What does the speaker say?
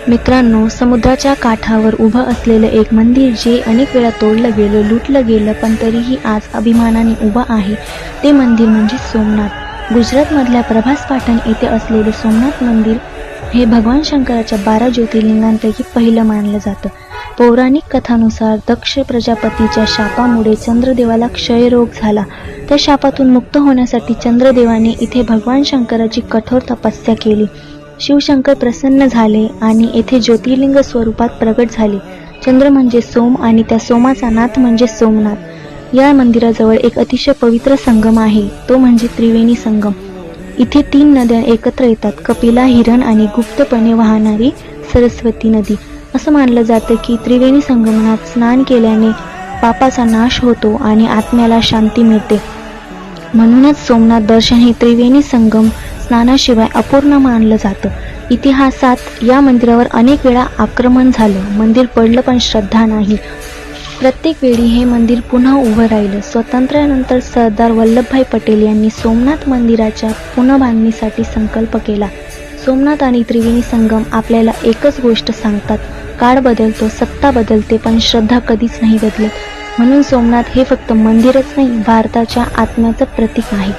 मित्रांनो, समुद्राच्या काठावर उभं असलेलं एक मंदिर जे अनेक वेळा तोडलं गेलं, लुटलं गेलं, पण तरीही आज अभिमानाने उभं आहे, ते मंदिर म्हणजे सोमनाथ. गुजरातमधल्या प्रभास पाटण येथे असलेले सोमनाथ मंदिर हे भगवान शंकराच्या 12 ज्योतिर्लिंगांपैकी पहिलं मानलं जातं. पौराणिक कथानुसार दक्ष प्रजापतीच्या शापामुळे चंद्रदेवाला क्षयरोग झाला. त्या शापातून मुक्त होण्यासाठी चंद्रदेवाने इथे भगवान शंकराची कठोर तपस्या केली. शिवशंकर प्रसन्न झाले आणि येथे ज्योतिर्लिंग स्वरूपात प्रगट झाले. चंद्र म्हणजे सोम आणि त्या सोमाचा नाथ म्हणजे सोमनाथ. या मंदिराजवळ एक अतिशय पवित्र संगम आहे, तो म्हणजे त्रिवेणी संगम. इथे 3 नद्या एकत्र येतात, कपिला, हिरण आणि गुप्तपणे वाहणारी सरस्वती नदी. असं मानलं जातं की त्रिवेणी संगमनात स्नान केल्याने पापाचा नाश होतो आणि आत्म्याला शांती मिळते. म्हणूनच सोमनाथ दर्शन हे त्रिवेणी संगम स्नानाशिवाय अपूर्ण मानलं जातं. इतिहासात या मंदिरावर अनेक वेळा आक्रमण झालं, मंदिर पडलं, पण श्रद्धा नाही. प्रत्येक वेळी हे मंदिर पुन्हा उभं राहिलं. स्वातंत्र्यानंतर सरदार वल्लभभाई पटेल यांनी सोमनाथ मंदिराच्या पुनर्बांधणीसाठी संकल्प केला. सोमनाथ आणि त्रिवेणी संगम आपल्याला एकच गोष्ट सांगतात, काळ बदलतो, सत्ता बदलते, पण श्रद्धा कधीच नाही बदलत. म्हणून सोमनाथ हे फक्त मंदिरच नाही, भारताच्या आत्म्याचं प्रतीक आहे.